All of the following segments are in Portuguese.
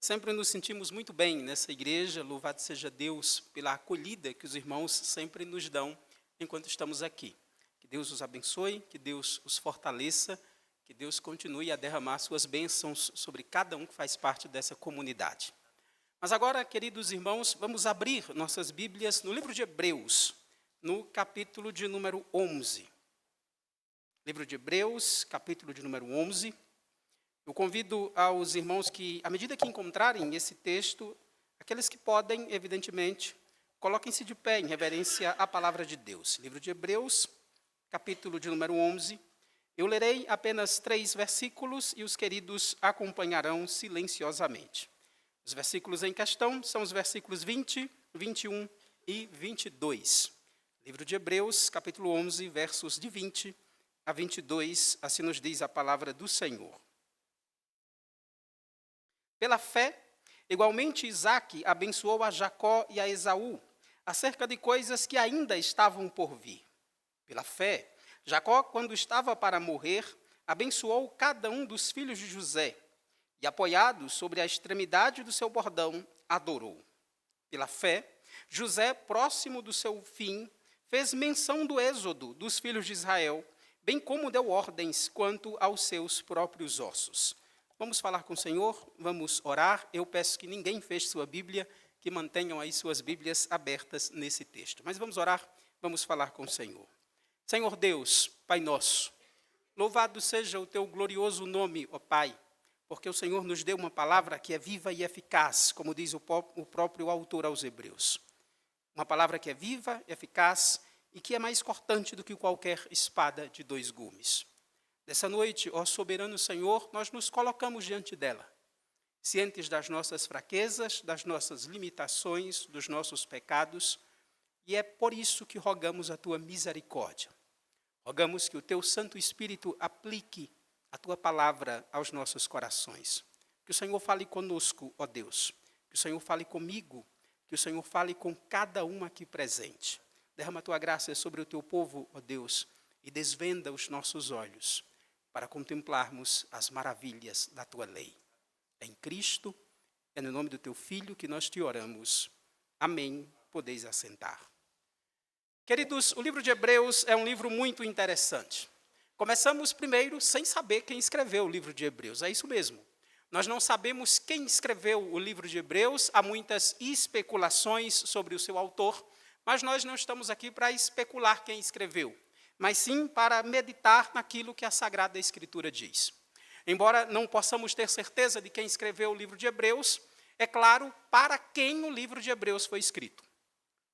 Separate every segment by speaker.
Speaker 1: Sempre nos sentimos muito bem nessa igreja, louvado seja Deus pela acolhida que os irmãos sempre nos dão enquanto estamos aqui. Que Deus os abençoe, que Deus os fortaleça, que Deus continue a derramar suas bênçãos sobre cada um que faz parte dessa comunidade. Mas agora, queridos irmãos, vamos abrir nossas Bíblias no livro de Hebreus, no capítulo de número 11. Livro de Hebreus, capítulo de número 11. Eu convido aos irmãos que, à medida que encontrarem esse texto, aqueles que podem, evidentemente, coloquem-se de pé em reverência à palavra de Deus. Livro de Hebreus, capítulo de número 11. Eu lerei apenas 3 versículos e os queridos acompanharão silenciosamente. Os versículos em questão são os versículos 20, 21 e 22. Livro de Hebreus, capítulo 11, versos de 20 a 22, assim nos diz a palavra do Senhor. Pela fé, igualmente Isaque abençoou a Jacó e a Esaú, acerca de coisas que ainda estavam por vir. Pela fé, Jacó, quando estava para morrer, abençoou cada um dos filhos de José, e apoiado sobre a extremidade do seu bordão, adorou. Pela fé, José, próximo do seu fim, fez menção do êxodo dos filhos de Israel, bem como deu ordens quanto aos seus próprios ossos. Vamos falar com o Senhor, vamos orar. Eu peço que ninguém feche sua Bíblia, que mantenham aí suas Bíblias abertas nesse texto. Mas vamos orar, vamos falar com o Senhor. Senhor Deus, Pai nosso, louvado seja o teu glorioso nome, ó Pai, porque o Senhor nos deu uma palavra que é viva e eficaz, como diz o próprio autor aos Hebreus. Uma palavra que é viva, eficaz e que é mais cortante do que qualquer espada de 2 gumes. Nessa noite, ó soberano Senhor, nós nos colocamos diante dela, cientes das nossas fraquezas, das nossas limitações, dos nossos pecados, e é por isso que rogamos a tua misericórdia. Rogamos que o teu Santo Espírito aplique a tua palavra aos nossos corações. Que o Senhor fale conosco, ó Deus. Que o Senhor fale comigo. Que o Senhor fale com cada um aqui presente. Derrama a tua graça sobre o teu povo, ó Deus, e desvenda os nossos olhos para contemplarmos as maravilhas da tua lei. É em Cristo, é no nome do teu Filho que nós te oramos. Amém. Podeis assentar. Queridos, o livro de Hebreus é um livro muito interessante. Começamos primeiro sem saber quem escreveu o livro de Hebreus, é isso mesmo. Nós não sabemos quem escreveu o livro de Hebreus, há muitas especulações sobre o seu autor, mas nós não estamos aqui para especular quem escreveu, mas sim para meditar naquilo que a Sagrada Escritura diz. Embora não possamos ter certeza de quem escreveu o livro de Hebreus, é claro para quem o livro de Hebreus foi escrito.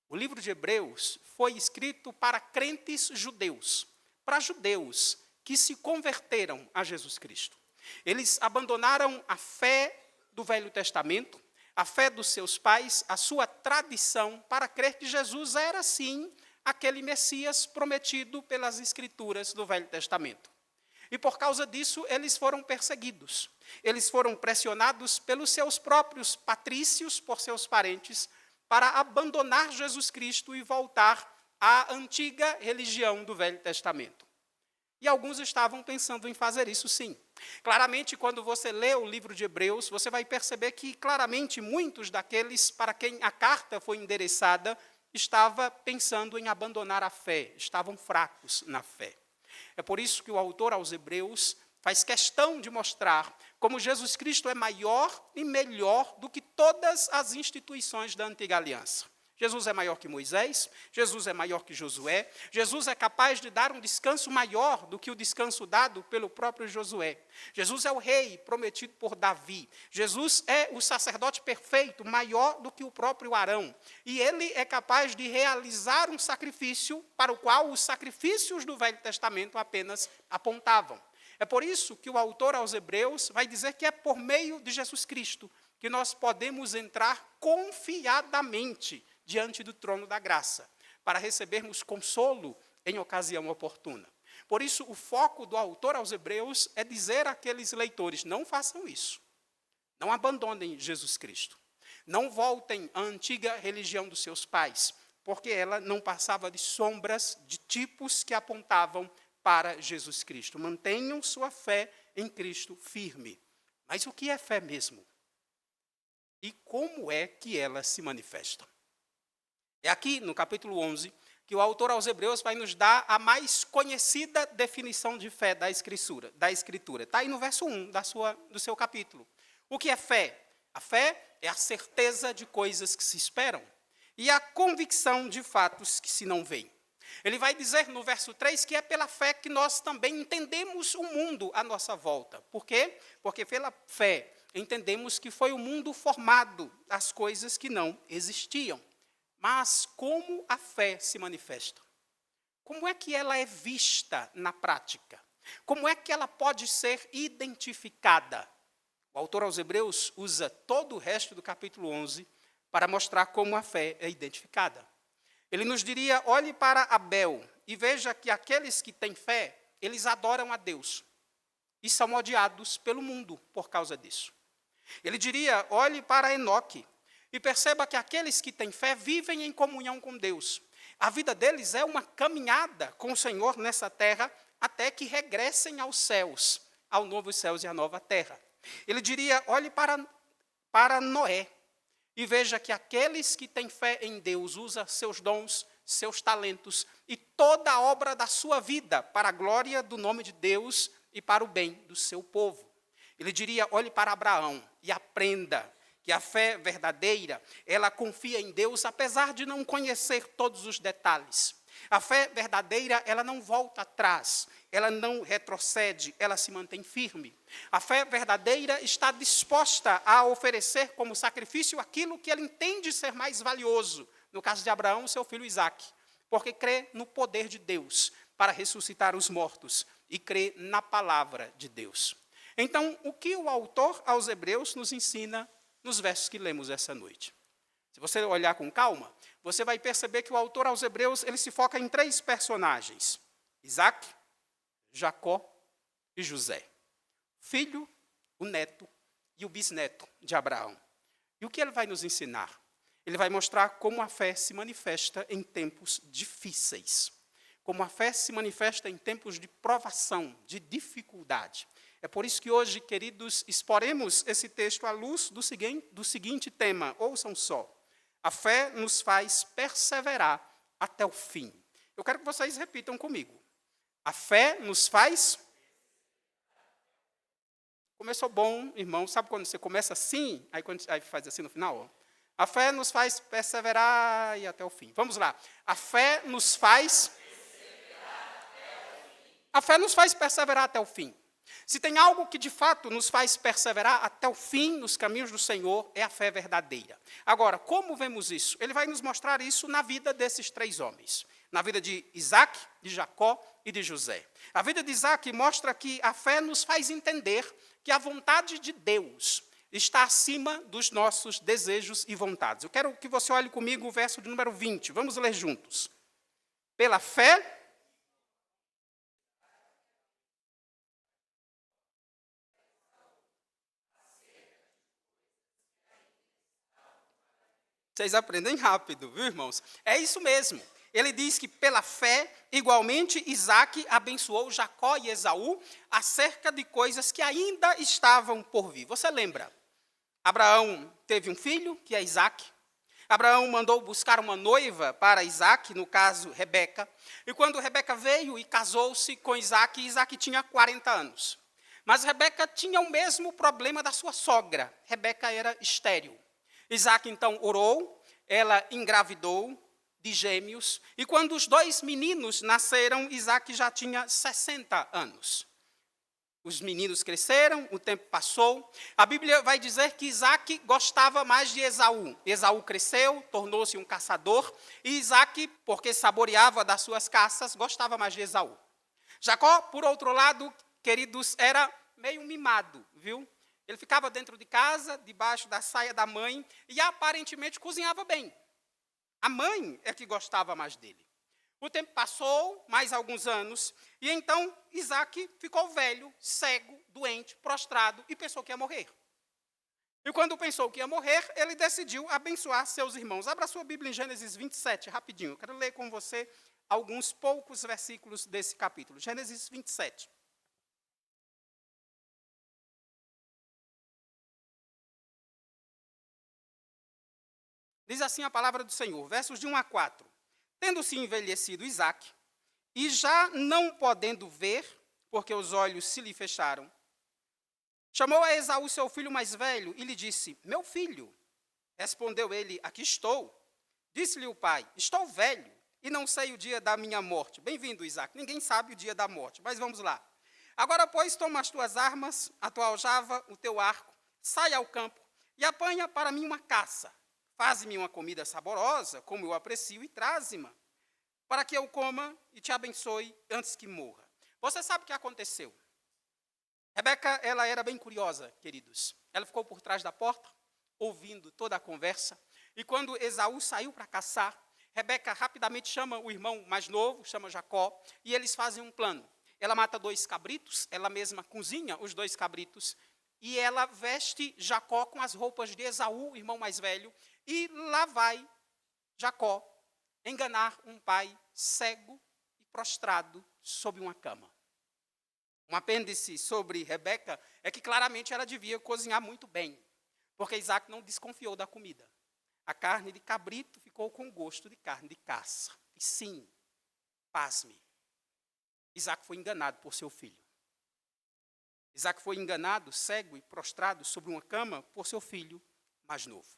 Speaker 1: O livro de Hebreus foi escrito para crentes judeus, para judeus que se converteram a Jesus Cristo. Eles abandonaram a fé do Velho Testamento, a fé dos seus pais, a sua tradição, para crer que Jesus era, sim, aquele Messias prometido pelas Escrituras do Velho Testamento. E por causa disso, eles foram perseguidos. Eles foram pressionados pelos seus próprios patrícios, por seus parentes, para abandonar Jesus Cristo e voltar à antiga religião do Velho Testamento. E alguns estavam pensando em fazer isso sim. Claramente, quando você lê o livro de Hebreus, você vai perceber que claramente muitos daqueles para quem a carta foi endereçada estavam pensando em abandonar a fé, estavam fracos na fé. É por isso que o autor aos Hebreus faz questão de mostrar como Jesus Cristo é maior e melhor do que todas as instituições da antiga aliança. Jesus é maior que Moisés, Jesus é maior que Josué, Jesus é capaz de dar um descanso maior do que o descanso dado pelo próprio Josué. Jesus é o rei prometido por Davi. Jesus é o sacerdote perfeito, maior do que o próprio Arão. E ele é capaz de realizar um sacrifício para o qual os sacrifícios do Velho Testamento apenas apontavam. É por isso que o autor aos Hebreus vai dizer que é por meio de Jesus Cristo que nós podemos entrar confiadamente diante do trono da graça, para recebermos consolo em ocasião oportuna. Por isso, o foco do autor aos Hebreus é dizer àqueles leitores, não façam isso, não abandonem Jesus Cristo, não voltem à antiga religião dos seus pais, porque ela não passava de sombras, de tipos que apontavam para Jesus Cristo. Mantenham sua fé em Cristo firme. Mas o que é fé mesmo? e como é que ela se manifesta. É aqui, no capítulo 11, que o autor aos Hebreus vai nos dar a mais conhecida definição de fé da Escritura. Está aí no verso 1 do seu capítulo. O que é fé? A fé é a certeza de coisas que se esperam e a convicção de fatos que se não veem. Ele vai dizer no verso 3 que é pela fé que nós também entendemos o mundo à nossa volta. Por quê? Porque pela fé entendemos que foi o mundo formado das coisas que não existiam. Mas como a fé se manifesta? Como é que ela é vista na prática? Como é que ela pode ser identificada? O autor aos Hebreus usa todo o resto do capítulo 11 para mostrar como a fé é identificada. Ele nos diria, olhe para Abel e veja que aqueles que têm fé, eles adoram a Deus e são odiados pelo mundo por causa disso. Ele diria, olhe para Enoque e perceba que aqueles que têm fé vivem em comunhão com Deus. A vida deles é uma caminhada com o Senhor nessa terra até que regressem aos céus, ao novo céus e à nova terra. Ele diria, olhe para Noé e veja que aqueles que têm fé em Deus usam seus dons, seus talentos e toda a obra da sua vida para a glória do nome de Deus e para o bem do seu povo. Ele diria, olhe para Abraão e aprenda que a fé verdadeira, ela confia em Deus, apesar de não conhecer todos os detalhes. A fé verdadeira, ela não volta atrás, ela não retrocede, ela se mantém firme. A fé verdadeira está disposta a oferecer como sacrifício aquilo que ela entende ser mais valioso. No caso de Abraão, seu filho Isaque, porque crê no poder de Deus para ressuscitar os mortos e crê na palavra de Deus. Então, o que o autor aos Hebreus nos ensina nos versos que lemos essa noite? Se você olhar com calma, você vai perceber que o autor aos Hebreus ele se foca em 3 personagens: Isaque, Jacó e José. Filho, o neto e o bisneto de Abraão. E o que ele vai nos ensinar? Ele vai mostrar como a fé se manifesta em tempos difíceis. Como a fé se manifesta em tempos de provação, de dificuldade. É por isso que hoje, queridos, exporemos esse texto à luz do seguinte tema. Ouçam só. A fé nos faz perseverar até o fim. Eu quero que vocês repitam comigo. A fé nos faz... Começou bom, irmão. Sabe quando você começa assim, aí faz assim no final? Ó. A fé nos faz perseverar e até o fim. Vamos lá. A fé nos faz... A fé nos faz perseverar até o fim. Se tem algo que de fato nos faz perseverar até o fim nos caminhos do Senhor, é a fé verdadeira. Agora, como vemos isso? Ele vai nos mostrar isso na vida desses 3 homens. Na vida de Isaque, de Jacó e de José. A vida de Isaque mostra que a fé nos faz entender que a vontade de Deus está acima dos nossos desejos e vontades. Eu quero que você olhe comigo o verso de número 20. Vamos ler juntos. Pela fé... Vocês aprendem rápido, viu, irmãos? É isso mesmo. Ele diz que pela fé, igualmente, Isaque abençoou Jacó e Esaú acerca de coisas que ainda estavam por vir. Você lembra? Abraão teve um filho, que é Isaque. Abraão mandou buscar uma noiva para Isaque, no caso, Rebeca. E quando Rebeca veio e casou-se com Isaque, Isaque tinha 40 anos. Mas Rebeca tinha o mesmo problema da sua sogra. Rebeca era estéril. Isaque, então, orou, ela engravidou de gêmeos, e quando os 2 meninos nasceram, Isaque já tinha 60 anos. Os meninos cresceram, o tempo passou. A Bíblia vai dizer que Isaque gostava mais de Esaú. Esaú cresceu, tornou-se um caçador, e Isaque, porque saboreava das suas caças, gostava mais de Esaú. Jacó, por outro lado, queridos, era meio mimado, viu? Ele ficava dentro de casa, debaixo da saia da mãe, e aparentemente cozinhava bem. A mãe é que gostava mais dele. O tempo passou, mais alguns anos, e então Isaque ficou velho, cego, doente, prostrado, e pensou que ia morrer. E quando pensou que ia morrer, ele decidiu abençoar seus irmãos. Abra sua Bíblia em Gênesis 27, rapidinho. Eu quero ler com você alguns poucos versículos desse capítulo. Gênesis 27. Diz assim a palavra do Senhor, versos de 1 a 4. Tendo-se envelhecido Isaque, e já não podendo ver, porque os olhos se lhe fecharam, chamou a Esaú, seu filho mais velho, e lhe disse, meu filho. Respondeu ele, aqui estou. Disse-lhe o pai, estou velho, e não sei o dia da minha morte. Bem-vindo, Isaque. Ninguém sabe o dia da morte, mas vamos lá. Agora, pois, toma as tuas armas, a tua aljava, o teu arco, sai ao campo e apanha para mim uma caça. Faze-me uma comida saborosa, como eu aprecio, e traze-me, para que eu coma e te abençoe antes que morra. Você sabe o que aconteceu? Rebeca, ela era bem curiosa, queridos. Ela ficou por trás da porta, ouvindo toda a conversa. E quando Esaú saiu para caçar, Rebeca rapidamente chama o irmão mais novo, chama Jacó, e eles fazem um plano. Ela mata 2 cabritos, ela mesma cozinha os 2 cabritos, e ela veste Jacó com as roupas de Esaú, o irmão mais velho, e lá vai Jacó enganar um pai cego e prostrado sob uma cama. Um apêndice sobre Rebeca é que claramente ela devia cozinhar muito bem, porque Isaac não desconfiou da comida. A carne de cabrito ficou com gosto de carne de caça. E sim, pasme, Isaac foi enganado por seu filho. Isaac foi enganado, cego e prostrado sobre uma cama por seu filho mais novo.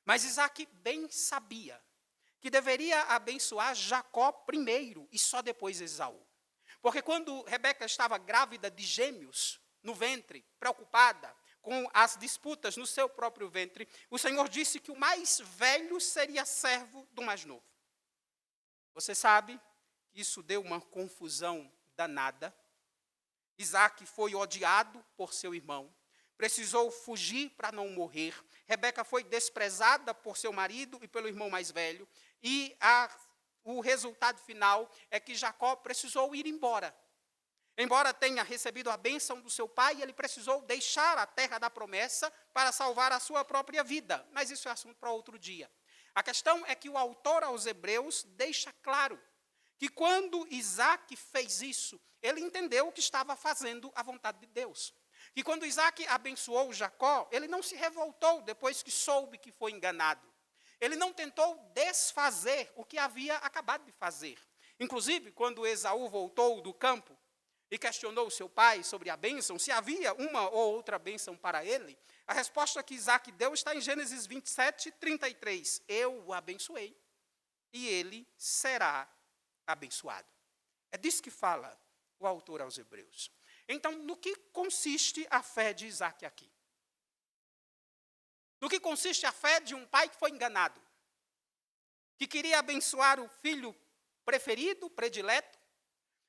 Speaker 1: Mas Isaac bem sabia que deveria abençoar Jacó primeiro e só depois Esaú. Porque quando Rebeca estava grávida de gêmeos no ventre, preocupada com as disputas no seu próprio ventre, o Senhor disse que o mais velho seria servo do mais novo. Você sabe que isso deu uma confusão danada. Isaac foi odiado por seu irmão, precisou fugir para não morrer. Rebeca foi desprezada por seu marido e pelo irmão mais velho. E o resultado final é que Jacó precisou ir embora. Embora tenha recebido a bênção do seu pai, ele precisou deixar a terra da promessa para salvar a sua própria vida. Mas isso é assunto para outro dia. A questão é que o autor aos Hebreus deixa claro que quando Isaac fez isso, ele entendeu que estava fazendo a vontade de Deus. Que quando Isaac abençoou Jacó, ele não se revoltou depois que soube que foi enganado. Ele não tentou desfazer o que havia acabado de fazer. Inclusive, quando Esaú voltou do campo e questionou seu pai sobre a bênção, se havia uma ou outra bênção para ele, a resposta que Isaac deu está em Gênesis 27, 33. Eu o abençoei e ele será abençoado. É disso que fala o autor aos Hebreus. Então, no que consiste a fé de Isaac aqui? No que consiste a fé de um pai que foi enganado, que queria abençoar o filho preferido, predileto,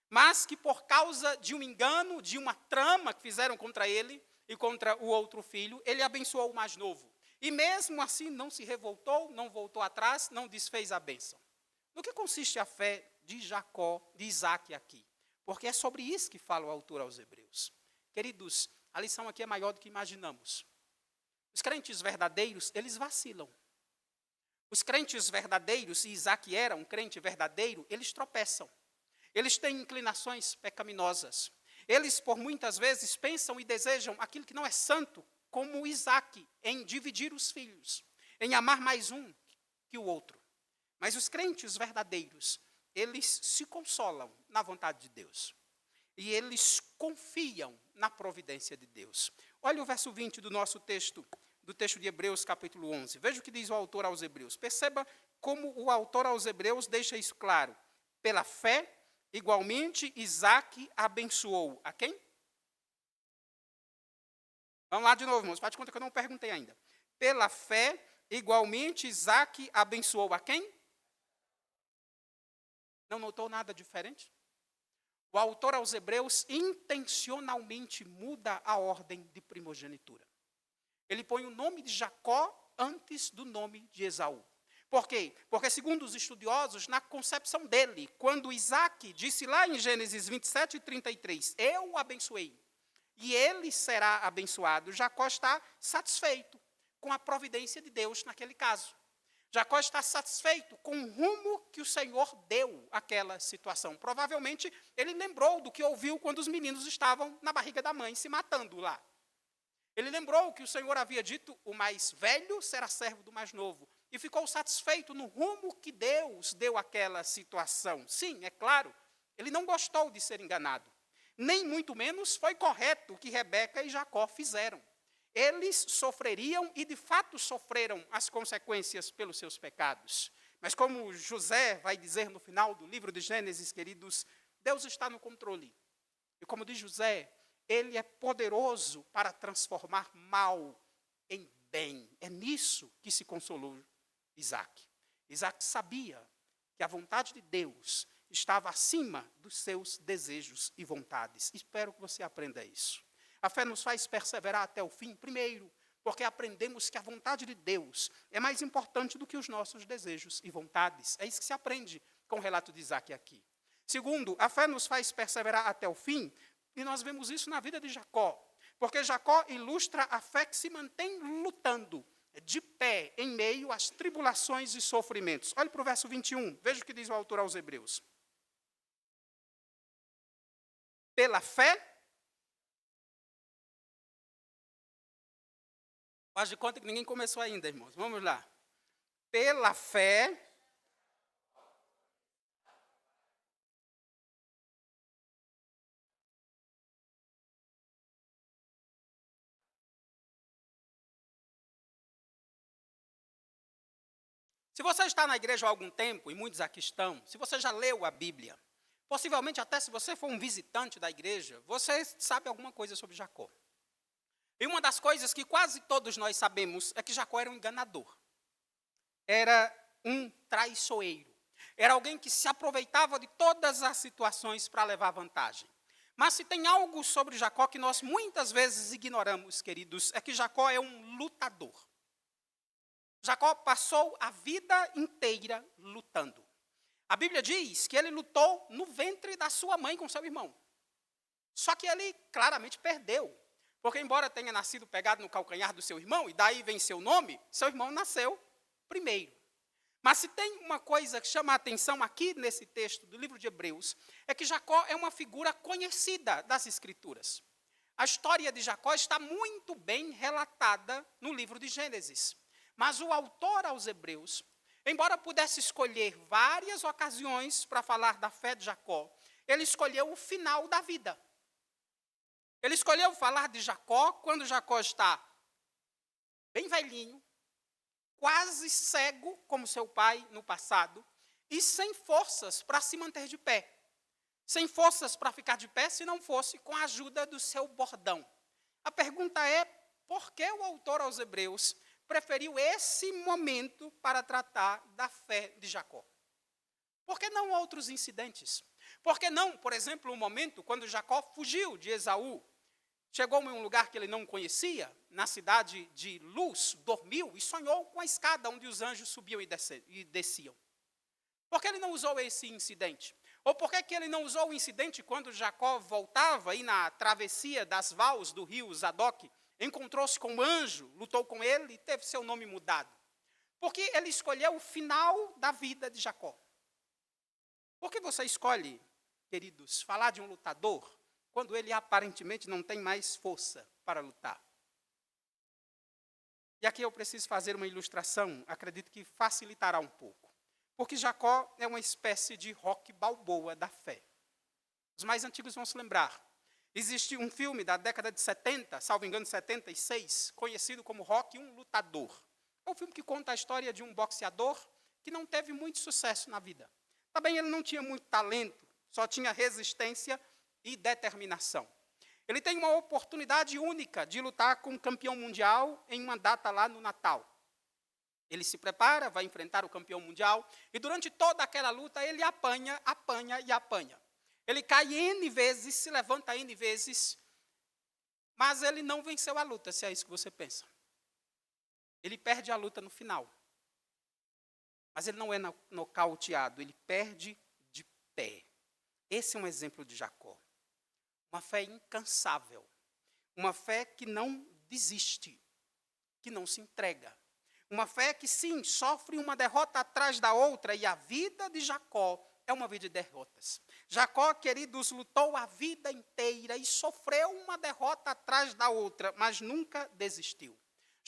Speaker 1: mas que por causa de um engano, de uma trama que fizeram contra ele e contra o outro filho, ele abençoou o mais novo. E mesmo assim não se revoltou, não voltou atrás, não desfez a bênção. No que consiste a fé de Jacó, de Isaac aqui? Porque é sobre isso que fala o autor aos Hebreus. Queridos, a lição aqui é maior do que imaginamos. Os crentes verdadeiros, eles vacilam. Os crentes verdadeiros, e Isaac era um crente verdadeiro, eles tropeçam. Eles têm inclinações pecaminosas. Eles, por muitas vezes, pensam e desejam aquilo que não é santo, como Isaac, em dividir os filhos, em amar mais um que o outro. Mas os crentes verdadeiros, eles se consolam na vontade de Deus. E eles confiam na providência de Deus. Olha o verso 20 do nosso texto, do texto de Hebreus, capítulo 11. Veja o que diz o autor aos Hebreus. Perceba como o autor aos Hebreus deixa isso claro. Pela fé, igualmente, Isaac abençoou. A quem? Vamos lá de novo, irmãos. Faz de conta que eu não perguntei ainda. Pela fé, igualmente, Isaac abençoou. A quem? Não notou nada diferente? O autor aos Hebreus intencionalmente muda a ordem de primogenitura. Ele põe o nome de Jacó antes do nome de Esaú. Por quê? Porque, segundo os estudiosos, na concepção dele, quando Isaac disse lá em Gênesis 27, 33, eu o abençoei, e ele será abençoado, Jacó está satisfeito com a providência de Deus naquele caso. Jacó está satisfeito com o rumo que o Senhor deu àquela situação. Provavelmente, ele lembrou do que ouviu quando os meninos estavam na barriga da mãe, se matando lá. Ele lembrou que o Senhor havia dito, o mais velho será servo do mais novo. e ficou satisfeito no rumo que Deus deu àquela situação. Sim, é claro, ele não gostou de ser enganado. Nem muito menos foi correto o que Rebeca e Jacó fizeram. Eles sofreriam e de fato sofreram as consequências pelos seus pecados. Mas como José vai dizer no final do livro de Gênesis, queridos, Deus está no controle. E como diz José, ele é poderoso para transformar mal em bem. É nisso que se consolou Isaac. Isaac sabia que a vontade de Deus estava acima dos seus desejos e vontades. Espero que você aprenda isso. A fé nos faz perseverar até o fim, primeiro, porque aprendemos que a vontade de Deus é mais importante do que os nossos desejos e vontades. É isso que se aprende com o relato de Isaac aqui. Segundo, a fé nos faz perseverar até o fim, e nós vemos isso na vida de Jacó, porque Jacó ilustra a fé que se mantém lutando, de pé, em meio às tribulações e sofrimentos. Olhe para o verso 21, veja o que diz o autor aos Hebreus. Pela fé, faz de conta que ninguém começou ainda, irmãos. Vamos lá. Pela fé, se você está na igreja há algum tempo, e muitos aqui estão, se você já leu a Bíblia, possivelmente até se você for um visitante da igreja, você sabe alguma coisa sobre Jacó. E uma das coisas que quase todos nós sabemos é que Jacó era um enganador. Era um traiçoeiro. Era alguém que se aproveitava de todas as situações para levar vantagem. Mas se tem algo sobre Jacó que nós muitas vezes ignoramos, queridos, é que Jacó é um lutador. Jacó passou a vida inteira lutando. A Bíblia diz que ele lutou no ventre da sua mãe com seu irmão. Só que ele claramente perdeu. Porque embora tenha nascido pegado no calcanhar do seu irmão, e daí vem seu nome, seu irmão nasceu primeiro. Mas se tem uma coisa que chama a atenção aqui nesse texto do livro de Hebreus, é que Jacó é uma figura conhecida das Escrituras. A história de Jacó está muito bem relatada no livro de Gênesis. Mas o autor aos Hebreus, embora pudesse escolher várias ocasiões para falar da fé de Jacó, ele escolheu o final da vida. Ele escolheu falar de Jacó quando Jacó está bem velhinho, quase cego, como seu pai no passado, e sem forças para se manter de pé. Sem forças para ficar de pé, se não fosse com a ajuda do seu bordão. A pergunta é, por que o autor aos Hebreus preferiu esse momento para tratar da fé de Jacó? Por que não outros incidentes? Por que não, por exemplo, o momento quando Jacó fugiu de Esaú, chegou em um lugar que ele não conhecia, na cidade de Luz, dormiu e sonhou com a escada onde os anjos subiam e desciam? Por que ele não usou esse incidente? Ou por que ele não usou o incidente quando Jacó voltava e na travessia das vals do rio Zadok, encontrou-se com um anjo, lutou com ele e teve seu nome mudado? Porque ele escolheu o final da vida de Jacó. Por que você escolhe, queridos, falar de um lutador quando ele aparentemente não tem mais força para lutar? E aqui eu preciso fazer uma ilustração, acredito que facilitará um pouco. Porque Jacó é uma espécie de Rocky Balboa da fé. Os mais antigos vão se lembrar. Existe um filme da década de 70, salvo engano 76, conhecido como Rocky, um lutador. É um filme que conta a história de um boxeador que não teve muito sucesso na vida. Também ele não tinha muito talento, só tinha resistência e determinação. Ele tem uma oportunidade única de lutar com um campeão mundial em uma data lá no Natal. Ele se prepara, vai enfrentar o campeão mundial, e durante toda aquela luta ele apanha, apanha e apanha. Ele cai N vezes, se levanta N vezes, mas ele não venceu a luta, se é isso que você pensa. Ele perde a luta no final. Mas ele não é nocauteado, ele perde de pé. Esse é um exemplo de Jacó. Uma fé incansável. Uma fé que não desiste, que não se entrega. Uma fé que, sim, sofre uma derrota atrás da outra, e a vida de Jacó é uma vida de derrotas. Jacó, queridos, lutou a vida inteira e sofreu uma derrota atrás da outra, mas nunca desistiu.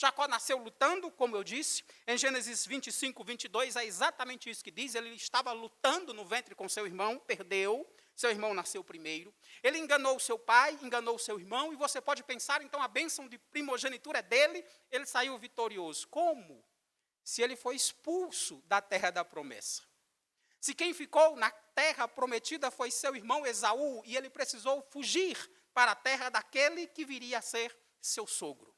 Speaker 1: Jacó nasceu lutando, como eu disse. Em Gênesis 25, 22, é exatamente isso que diz. Ele estava lutando no ventre com seu irmão, perdeu. Seu irmão nasceu primeiro. Ele enganou seu pai, enganou seu irmão. E você pode pensar, então, a bênção de primogenitura é dele. Ele saiu vitorioso. Como? Se ele foi expulso da terra da promessa. Se quem ficou na terra prometida foi seu irmão Esaú, e ele precisou fugir para a terra daquele que viria a ser seu sogro.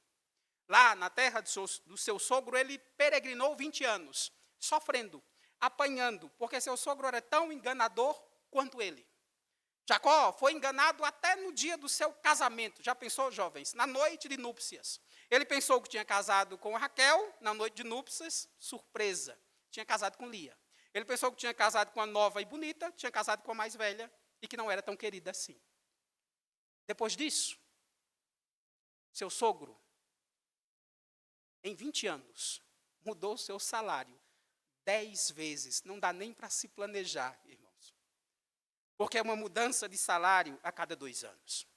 Speaker 1: Lá na terra do seu sogro, ele peregrinou 20 anos, sofrendo, apanhando, porque seu sogro era tão enganador quanto ele. Jacó foi enganado até no dia do seu casamento. Já pensou, jovens? Na noite de núpcias. Ele pensou que tinha casado com Raquel, na noite de núpcias, surpresa, tinha casado com Lia. Ele pensou que tinha casado com a nova e bonita, tinha casado com a mais velha e que não era tão querida assim. Depois disso, seu sogro, em 20 anos, mudou seu salário 10 vezes. Não dá nem para se planejar, irmãos. Porque é uma mudança de salário a cada 2 anos.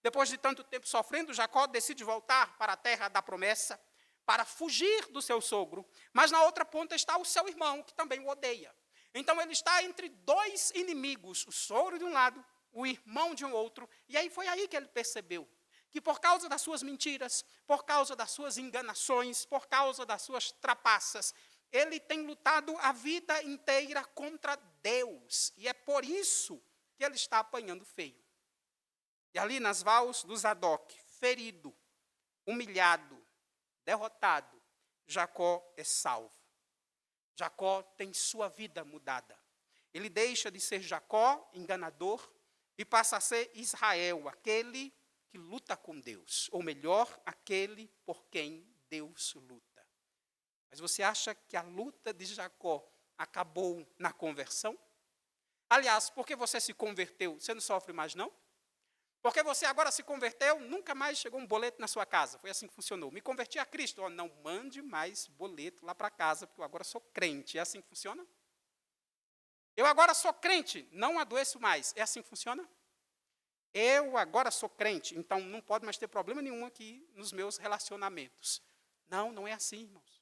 Speaker 1: Depois de tanto tempo sofrendo, Jacó decide voltar para a terra da promessa, para fugir do seu sogro, mas na outra ponta está o seu irmão, que também o odeia. Então ele está entre 2 inimigos, o sogro de um lado, o irmão de um outro, e aí foi aí que ele percebeu que por causa das suas mentiras, por causa das suas enganações, por causa das suas trapaças, ele tem lutado a vida inteira contra Deus, e é por isso que ele está apanhando feio. E ali nas vals do Zadok, ferido, humilhado, derrotado, Jacó é salvo. Jacó tem sua vida mudada. Ele deixa de ser Jacó, enganador, e passa a ser Israel, aquele que luta com Deus. Ou melhor, aquele por quem Deus luta. Mas você acha que a luta de Jacó acabou na conversão? Aliás, porque você se converteu, você não sofre mais, não? Porque você agora se converteu, nunca mais chegou um boleto na sua casa. Foi assim que funcionou. Me converti a Cristo. Não mande mais boleto lá para casa, porque eu agora sou crente. É assim que funciona? Eu agora sou crente, não adoeço mais. É assim que funciona? Eu agora sou crente, então não pode mais ter problema nenhum aqui nos meus relacionamentos. Não, não é assim, irmãos.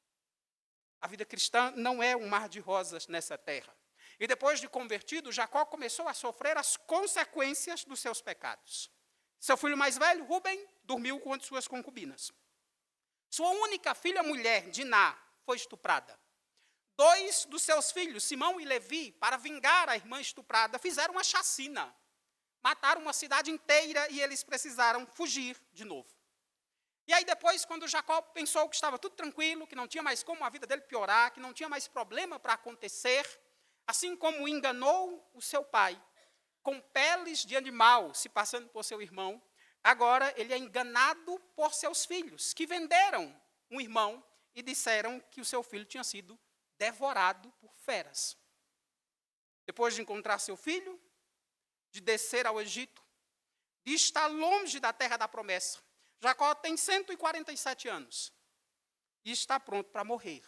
Speaker 1: A vida cristã não é um mar de rosas nessa terra. E depois de convertido, Jacó começou a sofrer as consequências dos seus pecados. Seu filho mais velho, Rubem, dormiu com suas concubinas. Sua única filha mulher, Diná, foi estuprada. 2 dos seus filhos, Simão e Levi, para vingar a irmã estuprada, fizeram uma chacina. Mataram uma cidade inteira e eles precisaram fugir de novo. E aí depois, quando Jacó pensou que estava tudo tranquilo, que não tinha mais como a vida dele piorar, que não tinha mais problema para acontecer, assim como enganou o seu pai, com peles de animal se passando por seu irmão, agora ele é enganado por seus filhos, que venderam um irmão e disseram que o seu filho tinha sido devorado por feras. Depois de encontrar seu filho, de descer ao Egito, de estar longe da terra da promessa, Jacó tem 147 anos e está pronto para morrer.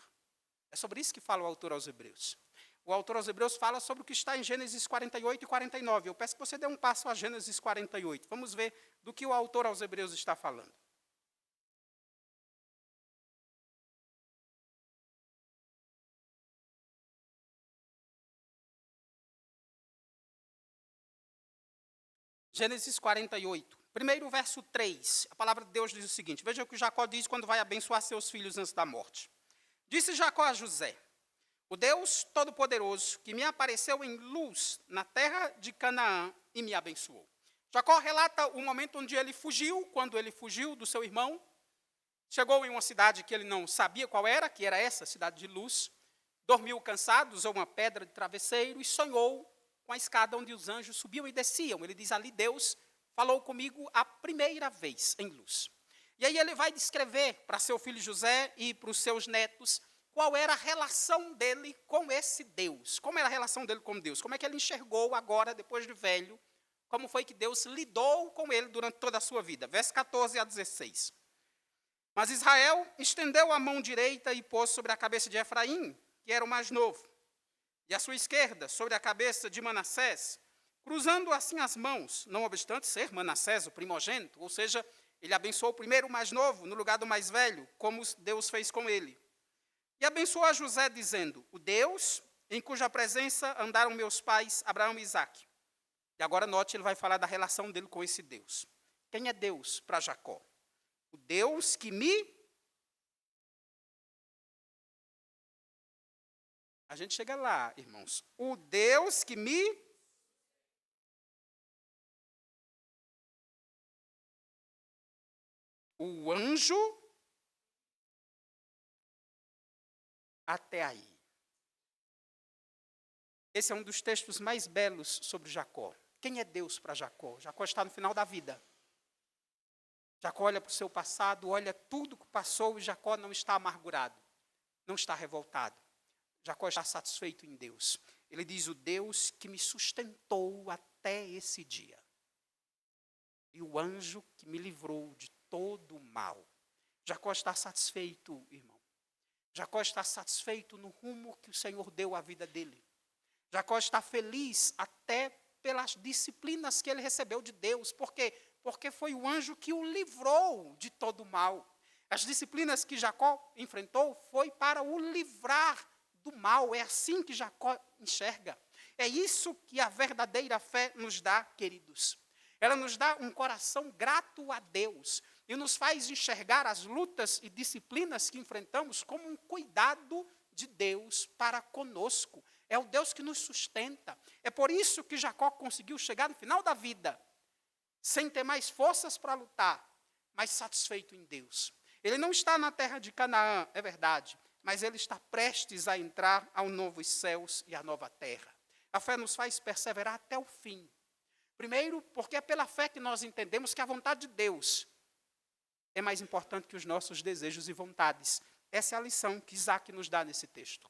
Speaker 1: É sobre isso que fala o autor aos Hebreus. O autor aos Hebreus fala sobre o que está em Gênesis 48 e 49. Eu peço que você dê um passo a Gênesis 48. Vamos ver do que o autor aos Hebreus está falando. Gênesis 48. Primeiro, verso 3. A palavra de Deus diz o seguinte. Veja o que Jacó diz quando vai abençoar seus filhos antes da morte. Disse Jacó a José: o Deus Todo-Poderoso, que me apareceu em luz na terra de Canaã e me abençoou. Jacó relata o momento onde ele fugiu, quando ele fugiu do seu irmão, chegou em uma cidade que ele não sabia qual era, que era essa, cidade de luz, dormiu cansado, usou uma pedra de travesseiro e sonhou com a escada onde os anjos subiam e desciam. Ele diz, ali Deus falou comigo a primeira vez em luz. E aí ele vai descrever para seu filho José e para os seus netos qual era a relação dele com esse Deus. Como era a relação dele com Deus? Como é que ele enxergou agora, depois de velho, como foi que Deus lidou com ele durante toda a sua vida. Verso 14 a 16. Mas Israel estendeu a mão direita e pôs sobre a cabeça de Efraim, que era o mais novo, e a sua esquerda sobre a cabeça de Manassés, cruzando assim as mãos, não obstante ser Manassés o primogênito, ou seja, Ele abençoou primeiro o mais novo, no lugar do mais velho, como Deus fez com ele. E abençoou a José, dizendo: o Deus em cuja presença andaram meus pais, Abraão e Isaque. E agora note, ele vai falar da relação dele com esse Deus. Quem é Deus para Jacó? O Deus que me... A gente chega lá, irmãos. O Deus que me... O anjo... Até aí. Esse é um dos textos mais belos sobre Jacó. Quem é Deus para Jacó? Jacó está no final da vida. Jacó olha para o seu passado, olha tudo que passou e Jacó não está amargurado, não está revoltado. Jacó está satisfeito em Deus. Ele diz: o Deus que me sustentou até esse dia. E o anjo que me livrou de todo o mal. Jacó está satisfeito, irmão. Jacó está satisfeito no rumo que o Senhor deu à vida dele. Jacó está feliz até pelas disciplinas que ele recebeu de Deus. Por quê? Porque foi o anjo que o livrou de todo o mal. As disciplinas que Jacó enfrentou foi para o livrar do mal. É assim que Jacó enxerga. É isso que a verdadeira fé nos dá, queridos. Ela nos dá um coração grato a Deus e nos faz enxergar as lutas e disciplinas que enfrentamos como um cuidado de Deus para conosco. É o Deus que nos sustenta. É por isso que Jacó conseguiu chegar no final da vida, sem ter mais forças para lutar, mas satisfeito em Deus. Ele não está na terra de Canaã, é verdade, mas ele está prestes a entrar aos novos céus e à nova terra. A fé nos faz perseverar até o fim. Primeiro, porque é pela fé que nós entendemos que a vontade de Deus é mais importante que os nossos desejos e vontades. Essa é a lição que Isaac nos dá nesse texto.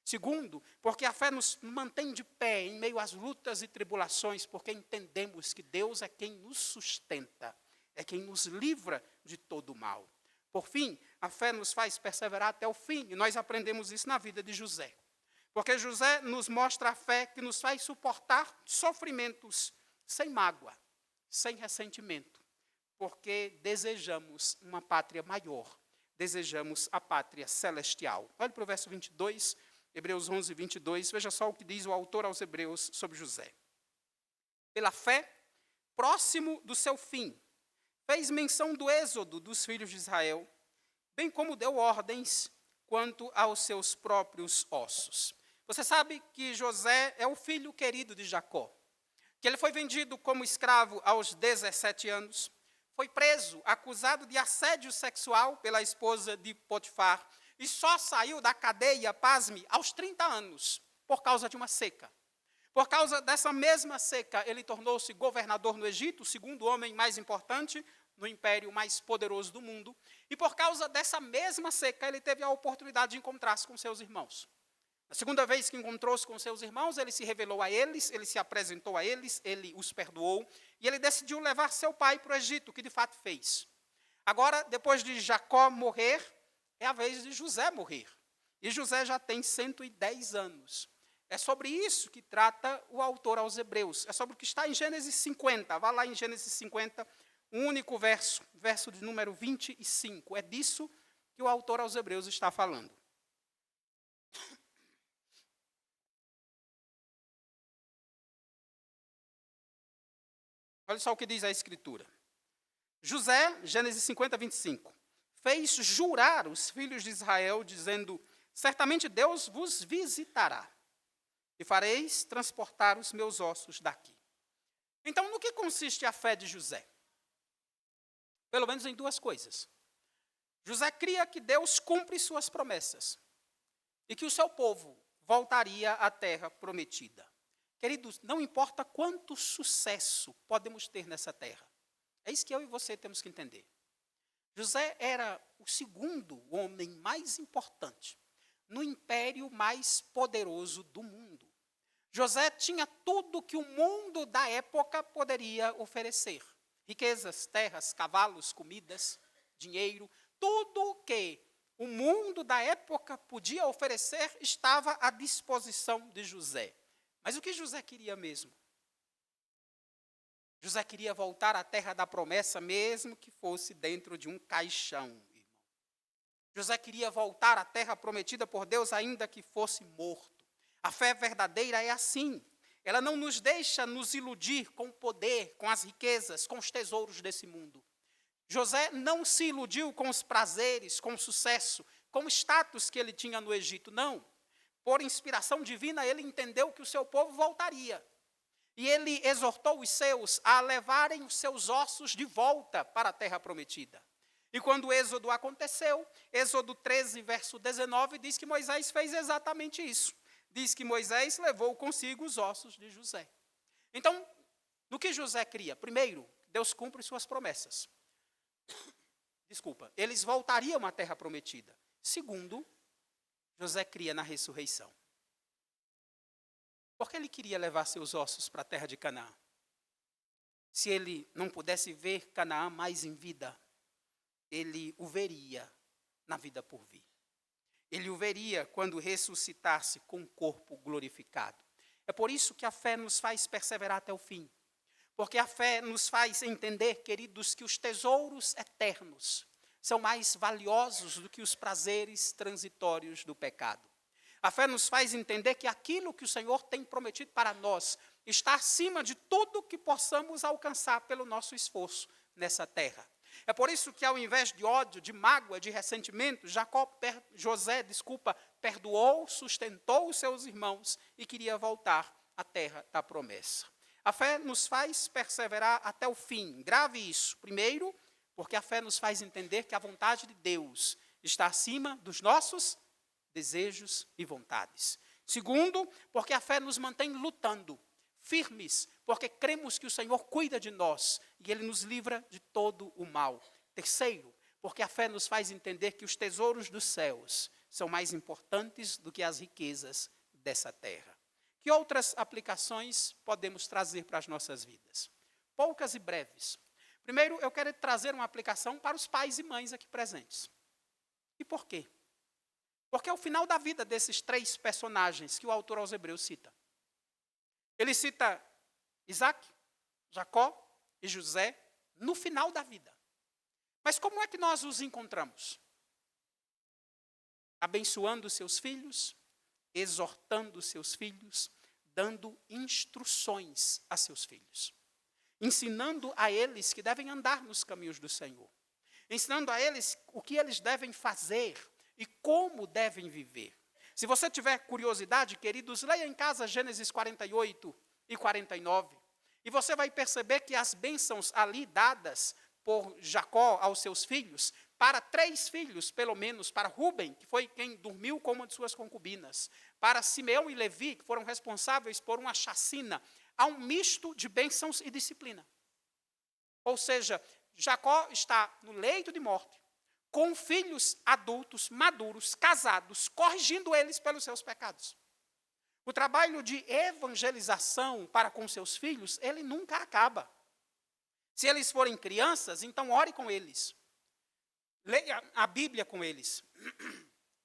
Speaker 1: Segundo, porque a fé nos mantém de pé em meio às lutas e tribulações, porque entendemos que Deus é quem nos sustenta, é quem nos livra de todo o mal. Por fim, a fé nos faz perseverar até o fim, e nós aprendemos isso na vida de José. Porque José nos mostra a fé que nos faz suportar sofrimentos sem mágoa, sem ressentimento, porque desejamos uma pátria maior, desejamos a pátria celestial. Olhe para o verso 22, Hebreus 11, 22, veja só o que diz o autor aos Hebreus sobre José. Pela fé, próximo do seu fim, fez menção do êxodo dos filhos de Israel, bem como deu ordens quanto aos seus próprios ossos. Você sabe que José é o filho querido de Jacó, que ele foi vendido como escravo aos 17 anos, foi preso, acusado de assédio sexual pela esposa de Potifar, e só saiu da cadeia, pasme, aos 30 anos, por causa de uma seca. Por causa dessa mesma seca, ele tornou-se governador no Egito, o segundo homem mais importante no império mais poderoso do mundo. E por causa dessa mesma seca, ele teve a oportunidade de encontrar-se com seus irmãos. Na segunda vez que encontrou-se com seus irmãos, ele se revelou a eles, ele se apresentou a eles, ele os perdoou, e ele decidiu levar seu pai para o Egito, o que de fato fez. Agora, depois de Jacó morrer, é a vez de José morrer. E José já tem 110 anos. É sobre isso que trata o autor aos Hebreus. É sobre o que está em Gênesis 50. Vá lá em Gênesis 50, um único verso, verso de número 25. É disso que o autor aos Hebreus está falando. Olha só o que diz a Escritura. José, Gênesis 50, 25, fez jurar os filhos de Israel, dizendo: certamente Deus vos visitará, e fareis transportar os meus ossos daqui. Então, no que consiste a fé de José? Pelo menos em duas coisas. José cria que Deus cumpre suas promessas, e que o seu povo voltaria à terra prometida. Queridos, não importa quanto sucesso podemos ter nessa terra. É isso que eu e você temos que entender. José era o segundo homem mais importante no império mais poderoso do mundo. José tinha tudo que o mundo da época poderia oferecer. Riquezas, terras, cavalos, comidas, dinheiro. Tudo o que o mundo da época podia oferecer estava à disposição de José. Mas o que José queria mesmo? José queria voltar à terra da promessa, mesmo que fosse dentro de um caixão, irmão. José queria voltar à terra prometida por Deus, ainda que fosse morto. A fé verdadeira é assim. Ela não nos deixa nos iludir com o poder, com as riquezas, com os tesouros desse mundo. José não se iludiu com os prazeres, com o sucesso, com o status que ele tinha no Egito, não. Por inspiração divina, ele entendeu que o seu povo voltaria. E ele exortou os seus a levarem os seus ossos de volta para a terra prometida. E quando o êxodo aconteceu, Êxodo 13, verso 19, diz que Moisés fez exatamente isso. Diz que Moisés levou consigo os ossos de José. Então, no que José cria? Primeiro, Deus cumpre suas promessas. Eles voltariam à terra prometida. Segundo, José cria na ressurreição. Por que ele queria levar seus ossos para a terra de Canaã? Se ele não pudesse ver Canaã mais em vida, ele o veria na vida por vir. Ele o veria quando ressuscitasse com um corpo glorificado. É por isso que a fé nos faz perseverar até o fim. Porque a fé nos faz entender, queridos, que os tesouros eternos são mais valiosos do que os prazeres transitórios do pecado. A fé nos faz entender que aquilo que o Senhor tem prometido para nós está acima de tudo que possamos alcançar pelo nosso esforço nessa terra. É por isso que, ao invés de ódio, de mágoa, de ressentimento, José perdoou, sustentou os seus irmãos e queria voltar à terra da promessa. A fé nos faz perseverar até o fim. Grave isso. Primeiro, porque a fé nos faz entender que a vontade de Deus está acima dos nossos desejos e vontades. Segundo, porque a fé nos mantém lutando, firmes, porque cremos que o Senhor cuida de nós e Ele nos livra de todo o mal. Terceiro, porque a fé nos faz entender que os tesouros dos céus são mais importantes do que as riquezas dessa terra. Que outras aplicações podemos trazer para as nossas vidas? Poucas e breves. Primeiro, eu quero trazer uma aplicação para os pais e mães aqui presentes. E por quê? Porque é o final da vida desses três personagens que o autor aos Hebreus cita. Ele cita Isaac, Jacó e José no final da vida. Mas como é que nós os encontramos? Abençoando seus filhos, exortando seus filhos, dando instruções a seus filhos. Ensinando a eles que devem andar nos caminhos do Senhor. Ensinando a eles o que eles devem fazer e como devem viver. Se você tiver curiosidade, queridos, leia em casa Gênesis 48 e 49. E você vai perceber que as bênçãos ali dadas por Jacó aos seus filhos, para 3 filhos, pelo menos, para Rúben, que foi quem dormiu com uma de suas concubinas, para Simeão e Levi, que foram responsáveis por uma chacina, há um misto de bênçãos e disciplina. Ou seja, Jacó está no leito de morte, com filhos adultos, maduros, casados, corrigindo eles pelos seus pecados. O trabalho de evangelização para com seus filhos, ele nunca acaba. Se eles forem crianças, então ore com eles. Leia a Bíblia com eles.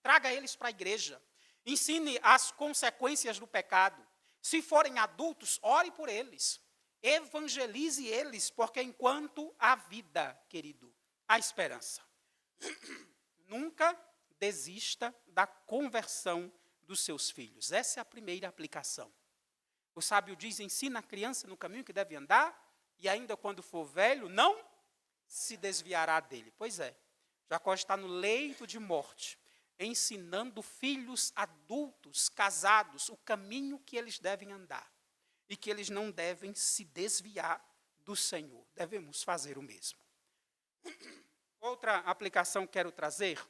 Speaker 1: Traga eles para a igreja. Ensine as consequências do pecado. Se forem adultos, ore por eles. Evangelize eles, porque enquanto há vida, querido, há esperança. Nunca desista da conversão dos seus filhos. Essa é a primeira aplicação. O sábio diz, ensina a criança no caminho que deve andar, e ainda quando for velho, não se desviará dele. Pois é, Jacó está no leito de morte, ensinando filhos adultos, casados, o caminho que eles devem andar. E que eles não devem se desviar do Senhor. Devemos fazer o mesmo. Outra aplicação que quero trazer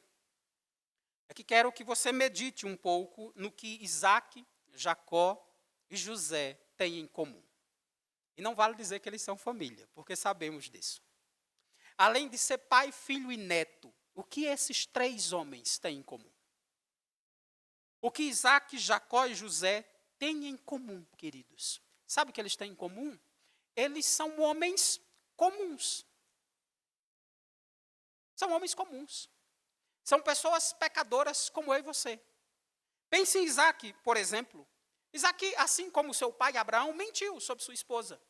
Speaker 1: é que quero que você medite um pouco no que Isaac, Jacó e José têm em comum. E não vale dizer que eles são família, porque sabemos disso. Além de ser pai, filho e neto, o que esses 3 homens têm em comum? O que Isaac, Jacó e José têm em comum, queridos? Sabe o que eles têm em comum? Eles são homens comuns. São homens comuns. São pessoas pecadoras como eu e você. Pense em Isaac, por exemplo. Isaac, assim como seu pai Abraão, mentiu sobre sua esposa.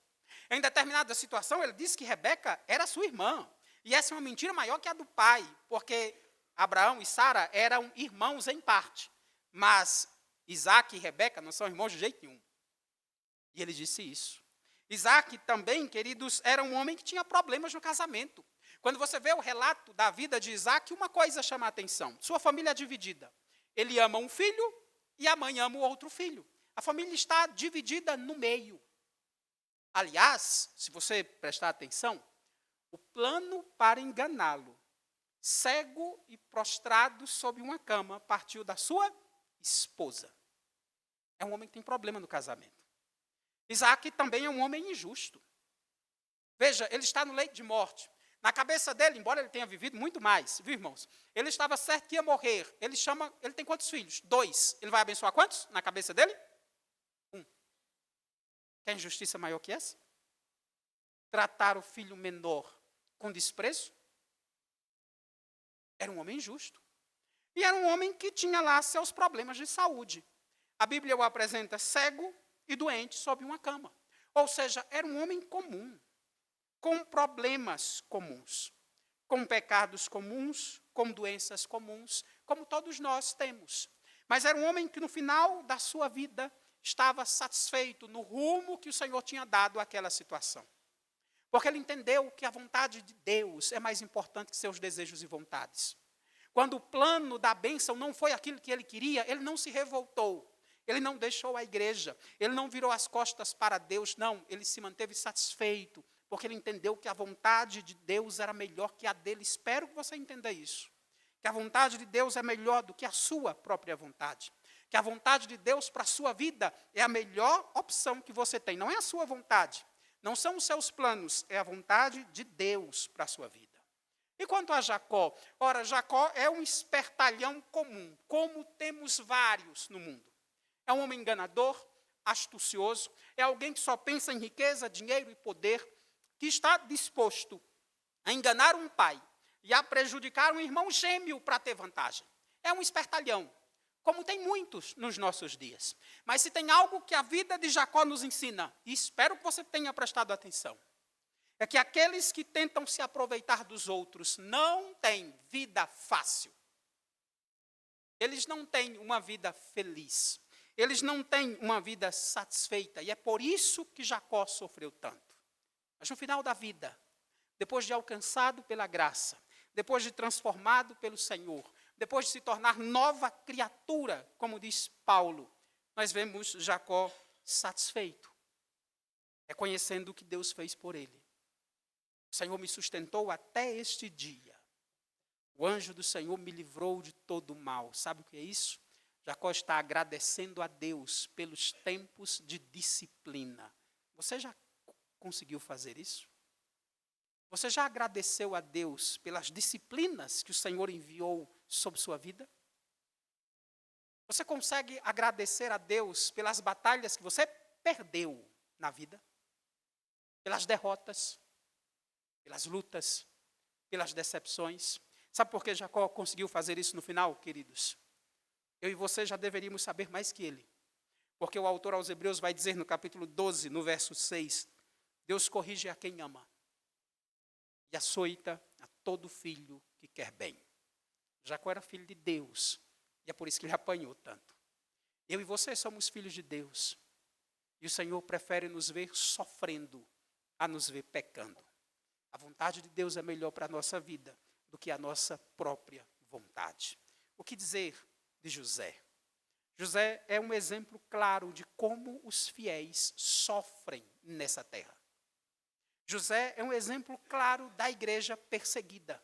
Speaker 1: Em determinada situação, ele disse que Rebeca era sua irmã. E essa é uma mentira maior que a do pai, porque Abraão e Sara eram irmãos em parte. Mas Isaac e Rebeca não são irmãos de jeito nenhum. E ele disse isso. Isaac também, queridos, era um homem que tinha problemas no casamento. Quando você vê o relato da vida de Isaac, uma coisa chama a atenção. Sua família é dividida. Ele ama um filho e a mãe ama o outro filho. A família está dividida no meio. Aliás, se você prestar atenção, o plano para enganá-lo, cego e prostrado sob uma cama, partiu da sua esposa. É um homem que tem problema no casamento. Isaac também é um homem injusto. Veja, ele está no leito de morte. Na cabeça dele, embora ele tenha vivido muito mais, viu, irmãos? Ele estava certo que ia morrer. Ele tem quantos filhos? 2. Ele vai abençoar quantos na cabeça dele? 1. Quer injustiça maior que essa? Tratar o filho menor com desprezo? Era um homem injusto. E era um homem que tinha lá seus problemas de saúde. A Bíblia o apresenta cego e doente sob uma cama. Ou seja, era um homem comum, com problemas comuns, com pecados comuns, com doenças comuns, como todos nós temos. Mas era um homem que no final da sua vida estava satisfeito no rumo que o Senhor tinha dado àquela situação. Porque ele entendeu que a vontade de Deus é mais importante que seus desejos e vontades. Quando o plano da bênção não foi aquilo que ele queria, ele não se revoltou. Ele não deixou a igreja, ele não virou as costas para Deus, não. Ele se manteve satisfeito, porque ele entendeu que a vontade de Deus era melhor que a dele. Espero que você entenda isso. Que a vontade de Deus é melhor do que a sua própria vontade. Que a vontade de Deus para a sua vida é a melhor opção que você tem. Não é a sua vontade, não são os seus planos, é a vontade de Deus para a sua vida. E quanto a Jacó? Ora, Jacó é um espertalhão comum, como temos vários no mundo. É um homem enganador, astucioso, é alguém que só pensa em riqueza, dinheiro e poder, que está disposto a enganar um pai e a prejudicar um irmão gêmeo para ter vantagem. É um espertalhão, como tem muitos nos nossos dias. Mas se tem algo que a vida de Jacó nos ensina, e espero que você tenha prestado atenção, é que aqueles que tentam se aproveitar dos outros não têm vida fácil. Eles não têm uma vida feliz. Eles não têm uma vida satisfeita. E é por isso que Jacó sofreu tanto. Mas no final da vida, depois de alcançado pela graça, depois de transformado pelo Senhor, depois de se tornar nova criatura, como diz Paulo, nós vemos Jacó satisfeito, reconhecendo o que Deus fez por ele. O Senhor me sustentou até este dia. O anjo do Senhor me livrou de todo o mal. Sabe o que é isso? Jacó está agradecendo a Deus pelos tempos de disciplina. Você já conseguiu fazer isso? Você já agradeceu a Deus pelas disciplinas que o Senhor enviou sobre sua vida? Você consegue agradecer a Deus pelas batalhas que você perdeu na vida? Pelas derrotas, pelas lutas, pelas decepções? Sabe por que Jacó conseguiu fazer isso no final, queridos? Eu e você já deveríamos saber mais que ele. Porque o autor aos Hebreus vai dizer no capítulo 12, no verso 6, Deus corrige a quem ama e açoita a todo filho que quer bem. Jacó era filho de Deus e é por isso que ele apanhou tanto. Eu e você somos filhos de Deus e o Senhor prefere nos ver sofrendo a nos ver pecando. A vontade de Deus é melhor para a nossa vida do que a nossa própria vontade. O que dizer de José? José é um exemplo claro de como os fiéis sofrem nessa terra. José é um exemplo claro da igreja perseguida,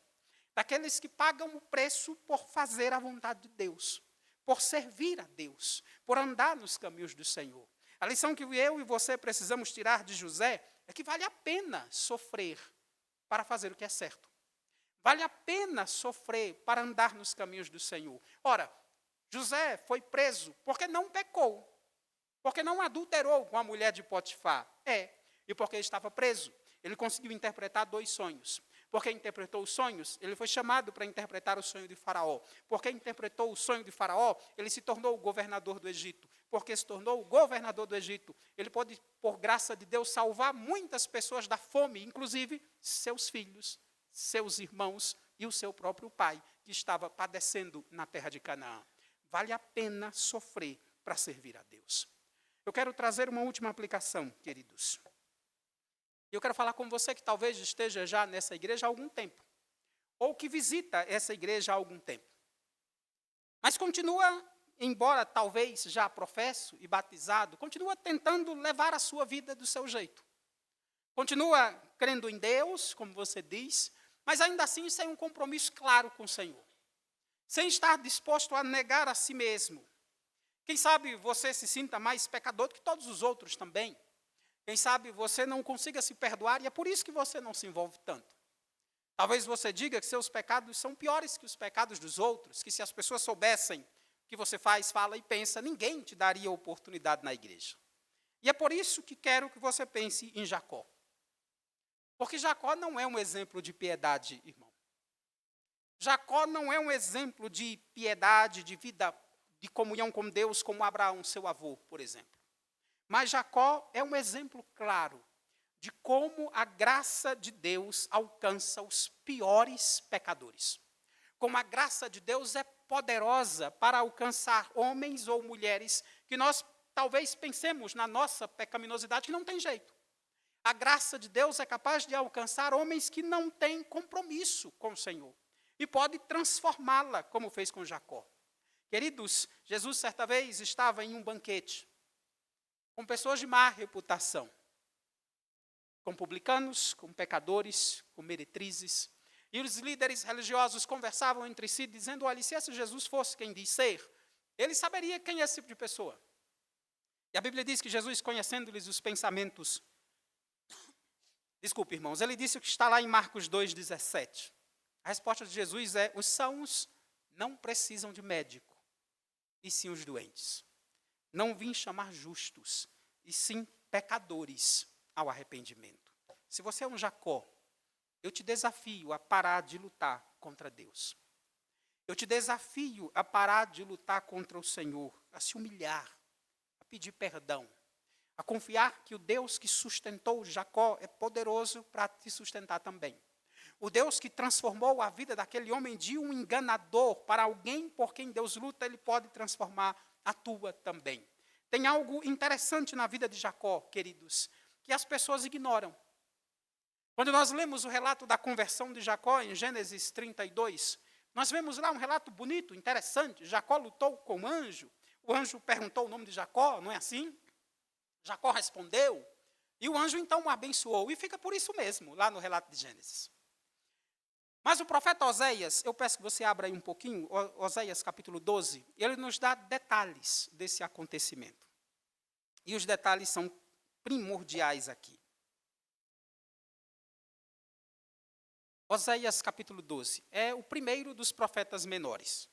Speaker 1: daqueles que pagam o preço por fazer a vontade de Deus, por servir a Deus, por andar nos caminhos do Senhor. A lição que eu e você precisamos tirar de José é que vale a pena sofrer para fazer o que é certo. Vale a pena sofrer para andar nos caminhos do Senhor. Ora, José foi preso porque não pecou, porque não adulterou com a mulher de Potifar. E porque estava preso. Ele conseguiu interpretar 2 sonhos. Porque interpretou os sonhos, ele foi chamado para interpretar o sonho de Faraó. Porque interpretou o sonho de Faraó, ele se tornou o governador do Egito. porque se tornou o governador do Egito. Ele pôde, por graça de Deus, salvar muitas pessoas da fome, inclusive seus filhos, seus irmãos e o seu próprio pai, que estava padecendo na terra de Canaã. Vale a pena sofrer para servir a Deus. Eu quero trazer uma última aplicação, queridos. Eu quero falar com você que talvez esteja já nessa igreja há algum tempo, ou que visita essa igreja há algum tempo. Mas continua, embora talvez já professo e batizado, continua tentando levar a sua vida do seu jeito. Continua crendo em Deus, como você diz, mas ainda assim sem um compromisso claro com o Senhor. Sem estar disposto a negar a si mesmo. Quem sabe você se sinta mais pecador do que todos os outros também. Quem sabe você não consiga se perdoar e é por isso que você não se envolve tanto. Talvez você diga que seus pecados são piores que os pecados dos outros, que se as pessoas soubessem o que você faz, fala e pensa, ninguém te daria oportunidade na igreja. E é por isso que quero que você pense em Jacó. Porque Jacó não é um exemplo de piedade, irmão. Jacó não é um exemplo de piedade, de vida, de comunhão com Deus, como Abraão, seu avô, por exemplo. Mas Jacó é um exemplo claro de como a graça de Deus alcança os piores pecadores. Como a graça de Deus é poderosa para alcançar homens ou mulheres que nós talvez pensemos na nossa pecaminosidade que não tem jeito. A graça de Deus é capaz de alcançar homens que não têm compromisso com o Senhor e pode transformá-la, como fez com Jacó. Queridos, Jesus certa vez estava em um banquete com pessoas de má reputação, com publicanos, com pecadores, com meretrizes. E os líderes religiosos conversavam entre si, dizendo, olha, se esse Jesus fosse quem diz ser, ele saberia quem é esse tipo de pessoa. E a Bíblia diz que Jesus, conhecendo-lhes os pensamentos, desculpe, irmãos, ele disse o que está lá em Marcos 2,17. A resposta de Jesus é, os sãos não precisam de médico, e sim os doentes. Não vim chamar justos, e sim pecadores ao arrependimento. Se você é um Jacó, eu te desafio a parar de lutar contra Deus. Eu te desafio a parar de lutar contra o Senhor, a se humilhar, a pedir perdão, a confiar que o Deus que sustentou Jacó é poderoso para te sustentar também. O Deus que transformou a vida daquele homem de um enganador para alguém por quem Deus luta, ele pode transformar a tua também. Tem algo interessante na vida de Jacó, queridos, que as pessoas ignoram. Quando nós lemos o relato da conversão de Jacó em Gênesis 32, nós vemos lá um relato bonito, interessante. Jacó lutou com o anjo perguntou o nome de Jacó, não é assim? Jacó respondeu, e o anjo então o abençoou, e fica por isso mesmo, lá no relato de Gênesis. Mas o profeta Oséias, eu peço que você abra aí um pouquinho, Oséias capítulo 12, ele nos dá detalhes desse acontecimento. E os detalhes são primordiais aqui. Oséias capítulo 12, é o primeiro dos profetas menores.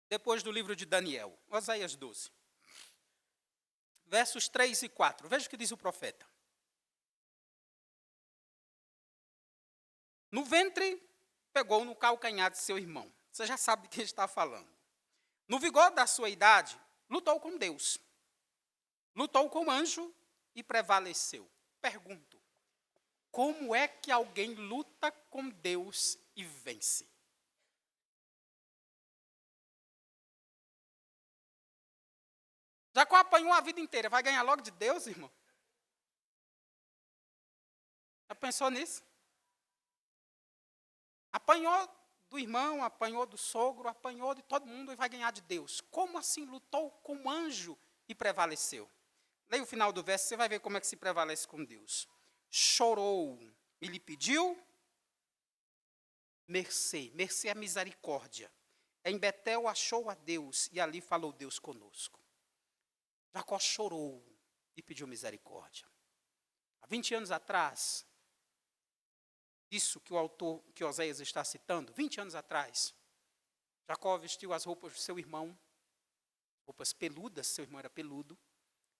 Speaker 1: Depois do livro de Daniel, Oséias 12. Versos 3 e 4. Veja o que diz o profeta. No ventre, pegou no calcanhar de seu irmão. Você já sabe de quem está falando. No vigor da sua idade, lutou com Deus. Lutou com o anjo e prevaleceu. Pergunto, como é que alguém luta com Deus e vence? Jacó apanhou a vida inteira, vai ganhar logo de Deus, irmão? Já pensou nisso? Apanhou do irmão, apanhou do sogro, apanhou de todo mundo e vai ganhar de Deus. Como assim lutou com o anjo e prevaleceu? Leia o final do verso, você vai ver como é que se prevalece com Deus. Chorou e lhe pediu mercê. Mercê é misericórdia. Em Betel achou a Deus e ali falou Deus conosco. Jacó chorou e pediu misericórdia. Há 20 anos atrás, isso que o autor, que Oséias está citando, 20 anos atrás, Jacó vestiu as roupas do seu irmão, roupas peludas, seu irmão era peludo,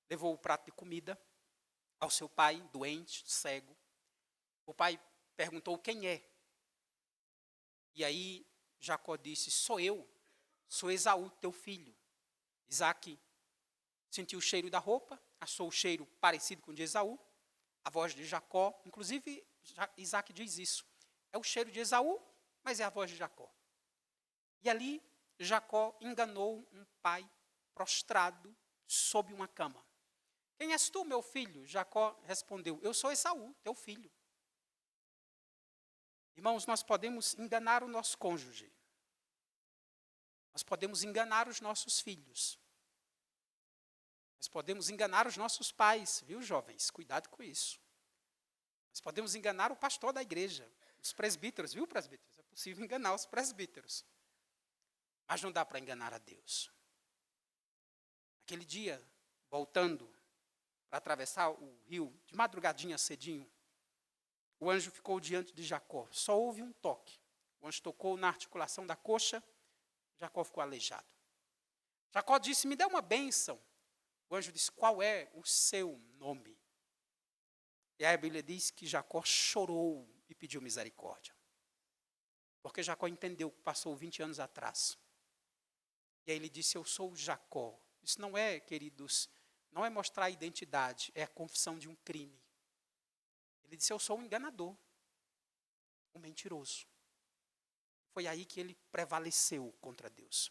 Speaker 1: levou o prato de comida ao seu pai, doente, cego. O pai perguntou quem é. E aí Jacó disse, sou Esaú, teu filho. Isaac sentiu o cheiro da roupa, achou o cheiro parecido com o de Esaú, a voz de Jacó, inclusive Isaac diz isso, é o cheiro de Esaú, mas é a voz de Jacó. E ali Jacó enganou um pai prostrado sob uma cama. Quem és tu, meu filho? Jacó respondeu, eu sou Esaú, teu filho. Irmãos, nós podemos enganar o nosso cônjuge. Nós podemos enganar os nossos filhos. Nós podemos enganar os nossos pais, viu, jovens? Cuidado com isso. Nós podemos enganar o pastor da igreja, os presbíteros, viu, presbíteros? É possível enganar os presbíteros. Mas não dá para enganar a Deus. Aquele dia, voltando para atravessar o rio, de madrugadinha cedinho, o anjo ficou diante de Jacó. Só houve um toque. O anjo tocou na articulação da coxa, Jacó ficou aleijado. Jacó disse, me dê uma bênção. O anjo disse, qual é o seu nome? E aí a Bíblia diz que Jacó chorou e pediu misericórdia. Porque Jacó entendeu que passou 20 anos atrás. E aí ele disse, eu sou Jacó. Isso não é, queridos, não é mostrar a identidade, é a confissão de um crime. Ele disse, eu sou um enganador, um mentiroso. Foi aí que ele prevaleceu contra Deus.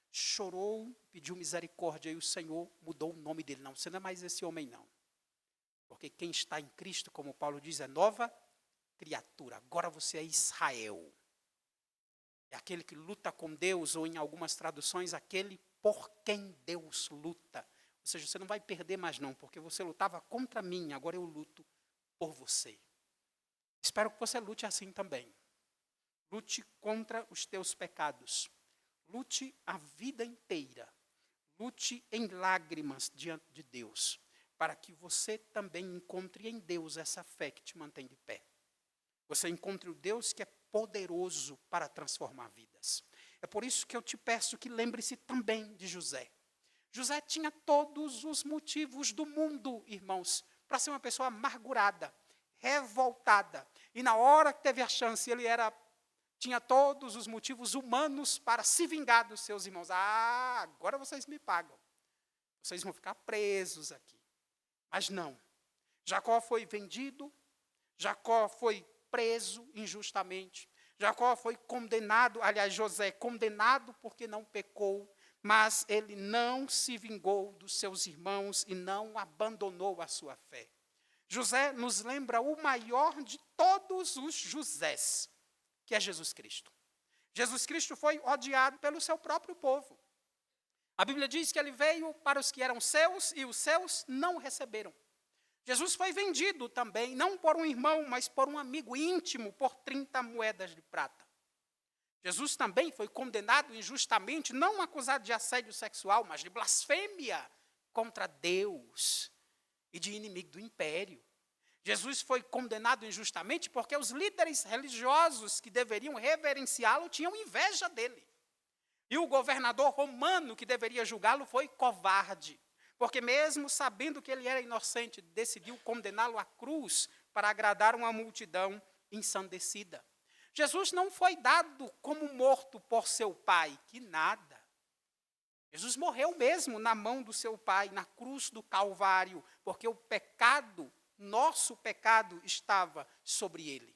Speaker 1: Chorou, pediu misericórdia e o Senhor mudou o nome dele. Não, você não é mais esse homem não. Porque quem está em Cristo, como Paulo diz, é nova criatura. Agora você é Israel. É aquele que luta com Deus, ou em algumas traduções, aquele por quem Deus luta. Ou seja, você não vai perder mais não, porque você lutava contra mim, agora eu luto por você. Espero que você lute assim também. Lute contra os teus pecados. Lute a vida inteira. Lute em lágrimas diante de Deus, para que você também encontre em Deus essa fé que te mantém de pé. Você encontre o Deus que é poderoso para transformar vidas. É por isso que eu te peço que lembre-se também de José. José tinha todos os motivos do mundo, irmãos, para ser uma pessoa amargurada, revoltada. E na hora que teve a chance, tinha todos os motivos humanos para se vingar dos seus irmãos. Ah, agora vocês me pagam. Vocês vão ficar presos aqui. Mas não. Jacó foi vendido, Jacó foi preso injustamente, Jacó foi condenado, aliás, José condenado porque não pecou, mas ele não se vingou dos seus irmãos e não abandonou a sua fé. José nos lembra o maior de todos os Josés, que é Jesus Cristo. Jesus Cristo foi odiado pelo seu próprio povo. A Bíblia diz que ele veio para os que eram seus e os seus não o receberam. Jesus foi vendido também, não por um irmão, mas por um amigo íntimo, por 30 moedas de prata. Jesus também foi condenado injustamente, não acusado de assédio sexual, mas de blasfêmia contra Deus e de inimigo do império. Jesus foi condenado injustamente porque os líderes religiosos que deveriam reverenciá-lo tinham inveja dele. E o governador romano que deveria julgá-lo foi covarde, porque mesmo sabendo que ele era inocente, decidiu condená-lo à cruz para agradar uma multidão ensandecida. Jesus não foi dado como morto por seu pai, que nada. Jesus morreu mesmo na mão do seu pai, na cruz do Calvário, porque o pecado, nosso pecado, estava sobre ele.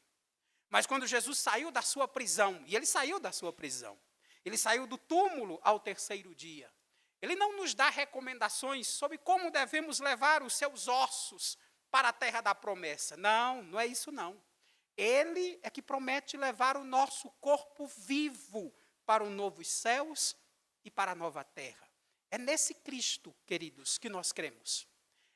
Speaker 1: Mas quando Jesus saiu da sua prisão, e ele saiu da sua prisão, ele saiu do túmulo ao terceiro dia, ele não nos dá recomendações sobre como devemos levar os seus ossos para a terra da promessa. Não, não é isso não. Ele é que promete levar o nosso corpo vivo para os novos céus e para a nova terra. É nesse Cristo, queridos, que nós cremos.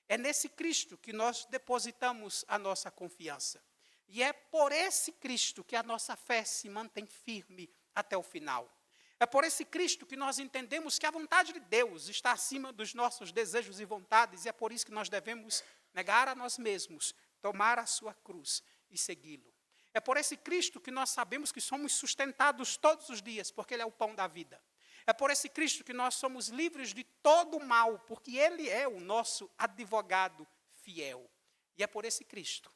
Speaker 1: É nesse Cristo que nós depositamos a nossa confiança. E é por esse Cristo que a nossa fé se mantém firme até o final. É por esse Cristo que nós entendemos que a vontade de Deus está acima dos nossos desejos e vontades, e é por isso que nós devemos negar a nós mesmos, tomar a sua cruz e segui-lo. É por esse Cristo que nós sabemos que somos sustentados todos os dias, porque Ele é o pão da vida. É por esse Cristo que nós somos livres de todo o mal, porque Ele é o nosso advogado fiel. E é por esse Cristo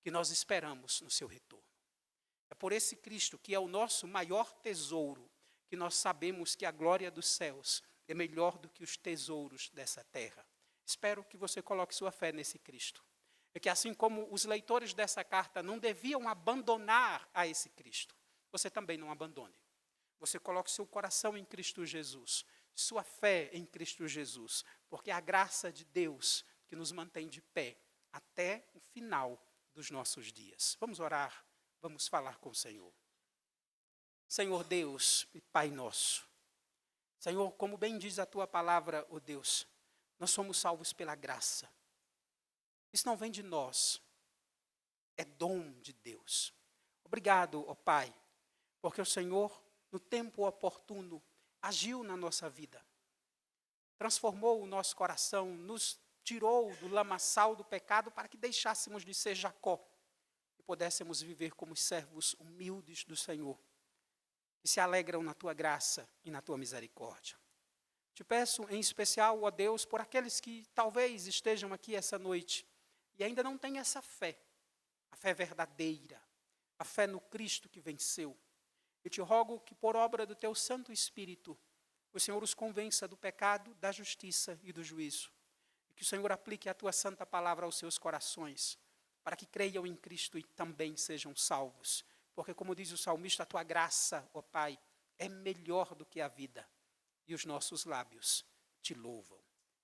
Speaker 1: que nós esperamos no seu retorno. É por esse Cristo, que é o nosso maior tesouro, que nós sabemos que a glória dos céus é melhor do que os tesouros dessa terra. Espero que você coloque sua fé nesse Cristo. É que assim como os leitores dessa carta não deviam abandonar a esse Cristo, você também não abandone. Você coloque seu coração em Cristo Jesus, sua fé em Cristo Jesus, porque é a graça de Deus que nos mantém de pé até o final dos nossos dias. Vamos orar, vamos falar com o Senhor. Senhor Deus e Pai nosso, Senhor, como bem diz a Tua palavra, ó Deus, nós somos salvos pela graça. Isso não vem de nós, é dom de Deus. Obrigado, ó Pai, porque o Senhor, no tempo oportuno, agiu na nossa vida. Transformou o nosso coração, nos tirou do lamaçal do pecado para que deixássemos de ser Jacó e pudéssemos viver como servos humildes do Senhor, que se alegram na Tua graça e na Tua misericórdia. Te peço em especial, ó Deus, por aqueles que talvez estejam aqui essa noite e ainda não têm essa fé, a fé verdadeira, a fé no Cristo que venceu. Eu te rogo que por obra do Teu Santo Espírito, o Senhor os convença do pecado, da justiça e do juízo. E que o Senhor aplique a Tua santa palavra aos seus corações, para que creiam em Cristo e também sejam salvos. Porque, como diz o salmista, a Tua graça, ó Pai, é melhor do que a vida. E os nossos lábios te louvam.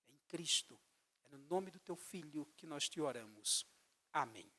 Speaker 1: Em Cristo, é no nome do Teu Filho que nós te oramos. Amém.